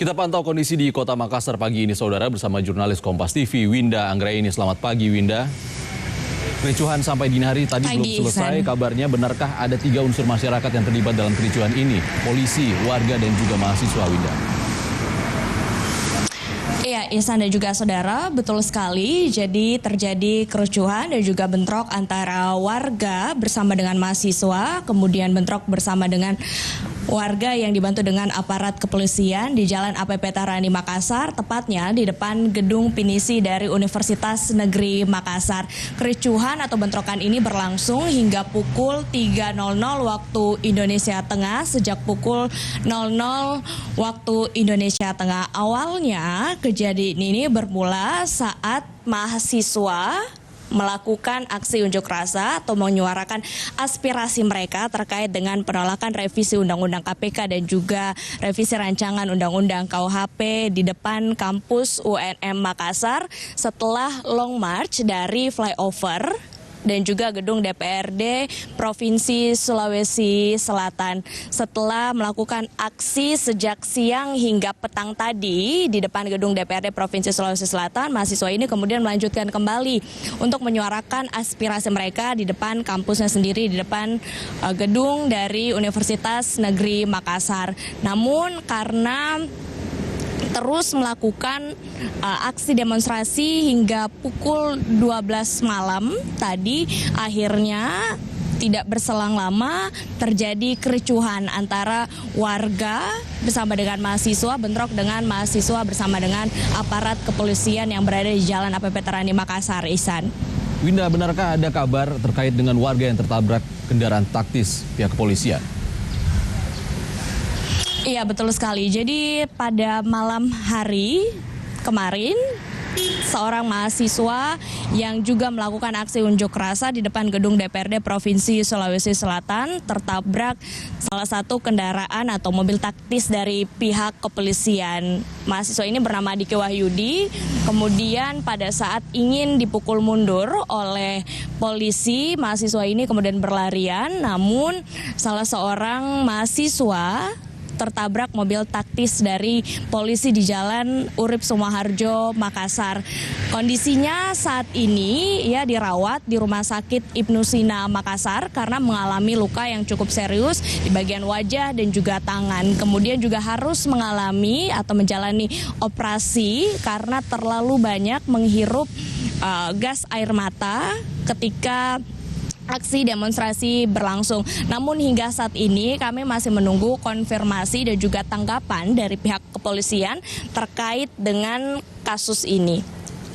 Kita pantau kondisi di Kota Makassar pagi ini, saudara, bersama jurnalis Kompas TV, Winda Anggraini. Selamat pagi, Winda. Kericuhan sampai dini hari tadi belum selesai. Kabarnya benarkah ada 3 unsur masyarakat yang terlibat dalam kericuhan ini? Polisi, warga, dan juga mahasiswa, Winda. Iya, Ihsan dan juga saudara, betul sekali. Jadi terjadi kericuhan dan juga bentrok antara warga bersama dengan mahasiswa, kemudian bentrok bersama dengan warga yang dibantu dengan aparat kepolisian di Jalan APP Tahrani Makassar, tepatnya di depan gedung pinisi dari Universitas Negeri Makassar. Kericuhan atau bentrokan ini berlangsung hingga pukul 3.00 waktu Indonesia Tengah, sejak pukul 00 waktu Indonesia Tengah. Awalnya kejadian ini bermula saat mahasiswa melakukan aksi unjuk rasa atau menyuarakan aspirasi mereka terkait dengan penolakan revisi Undang-Undang KPK dan juga revisi rancangan Undang-Undang KUHP di depan kampus UNM Makassar setelah long march dari flyover dan juga gedung DPRD Provinsi Sulawesi Selatan. Setelah melakukan aksi sejak siang hingga petang tadi di depan gedung DPRD Provinsi Sulawesi Selatan, mahasiswa ini kemudian melanjutkan kembali untuk menyuarakan aspirasi mereka di depan kampusnya sendiri, di depan gedung dari Universitas Negeri Makassar. Namun karena terus melakukan aksi demonstrasi hingga pukul 12 malam tadi, akhirnya tidak berselang lama terjadi kericuhan antara warga bersama dengan mahasiswa, bentrok dengan mahasiswa bersama dengan aparat kepolisian yang berada di Jalan APP Tahrani Makassar, Ihsan. Winda, benarkah ada kabar terkait dengan warga yang tertabrak kendaraan taktis pihak kepolisian? Iya, betul sekali. Jadi pada malam hari kemarin, seorang mahasiswa yang juga melakukan aksi unjuk rasa di depan gedung DPRD Provinsi Sulawesi Selatan tertabrak salah satu kendaraan atau mobil taktis dari pihak kepolisian. Mahasiswa ini bernama Diki Wahyudi, kemudian pada saat ingin dipukul mundur oleh polisi, mahasiswa ini kemudian berlarian, namun salah seorang mahasiswa tertabrak mobil taktis dari polisi di Jalan Urip Sumoharjo, Makassar. Kondisinya saat ini ia dirawat di Rumah Sakit Ibnu Sina, Makassar karena mengalami luka yang cukup serius di bagian wajah dan juga tangan. Kemudian juga harus mengalami atau menjalani operasi karena terlalu banyak menghirup gas air mata ketika aksi demonstrasi berlangsung. Namun hingga saat ini kami masih menunggu konfirmasi dan juga tanggapan dari pihak kepolisian terkait dengan kasus ini.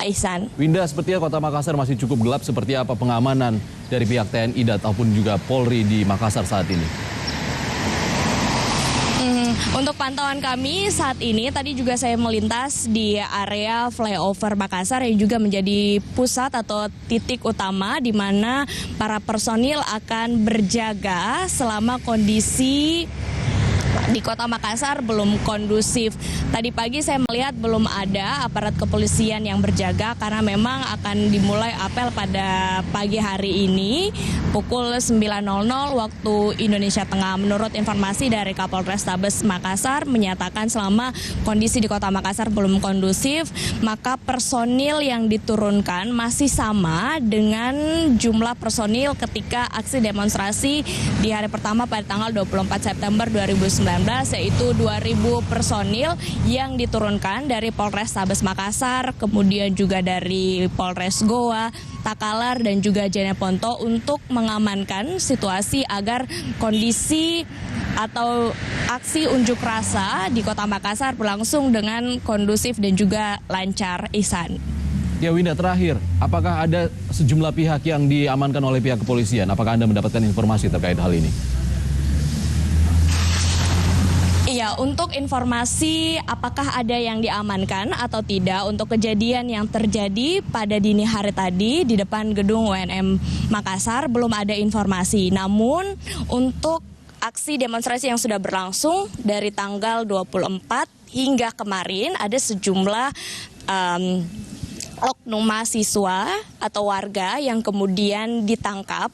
Ihsan. Winda, sepertinya Kota Makassar masih cukup gelap. Seperti apa pengamanan dari pihak TNI ataupun juga Polri di Makassar saat ini? Untuk pantauan kami saat ini, tadi juga saya melintas di area flyover Makassar yang juga menjadi pusat atau titik utama di mana para personil akan berjaga selama kondisi di Kota Makassar belum kondusif. Tadi pagi saya melihat belum ada aparat kepolisian yang berjaga karena memang akan dimulai apel pada pagi hari ini pukul 9.00 waktu Indonesia Tengah. Menurut informasi dari Kapolres Tabes Makassar menyatakan selama kondisi di Kota Makassar belum kondusif, maka personil yang diturunkan masih sama dengan jumlah personil ketika aksi demonstrasi di hari pertama pada tanggal 24 September 2019, yaitu 2.000 personil yang diturunkan dari Polres Tabes Makassar, kemudian juga dari Polres Goa, Takalar, dan juga Jeneponto untuk mengamankan situasi agar kondisi atau aksi unjuk rasa di Kota Makassar berlangsung dengan kondusif dan juga lancar, Ihsan. Ya, Winda, terakhir, apakah ada sejumlah pihak yang diamankan oleh pihak kepolisian? Apakah Anda mendapatkan informasi terkait hal ini? Iya, untuk informasi apakah ada yang diamankan atau tidak untuk kejadian yang terjadi pada dini hari tadi di depan gedung UNM Makassar belum ada informasi. Namun untuk aksi demonstrasi yang sudah berlangsung dari tanggal 24 hingga kemarin ada sejumlah oknum mahasiswa atau warga yang kemudian ditangkap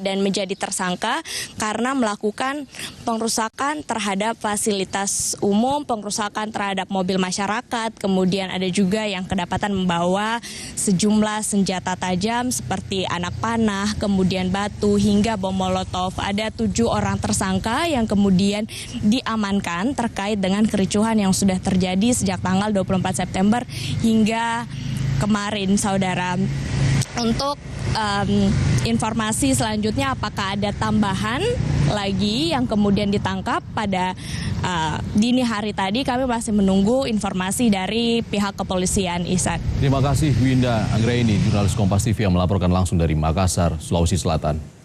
dan menjadi tersangka karena melakukan pengrusakan terhadap fasilitas umum, pengrusakan terhadap mobil masyarakat, kemudian ada juga yang kedapatan membawa sejumlah senjata tajam seperti anak panah, kemudian batu hingga bom molotov. Ada 7 orang tersangka yang kemudian diamankan terkait dengan kericuhan yang sudah terjadi sejak tanggal 24 September hingga kemarin, saudara. Untuk informasi selanjutnya, apakah ada tambahan lagi yang kemudian ditangkap pada dini hari tadi, kami masih menunggu informasi dari pihak kepolisian, Ihsan. Terima kasih Winda Anggraini, jurnalis Kompas TV yang melaporkan langsung dari Makassar, Sulawesi Selatan.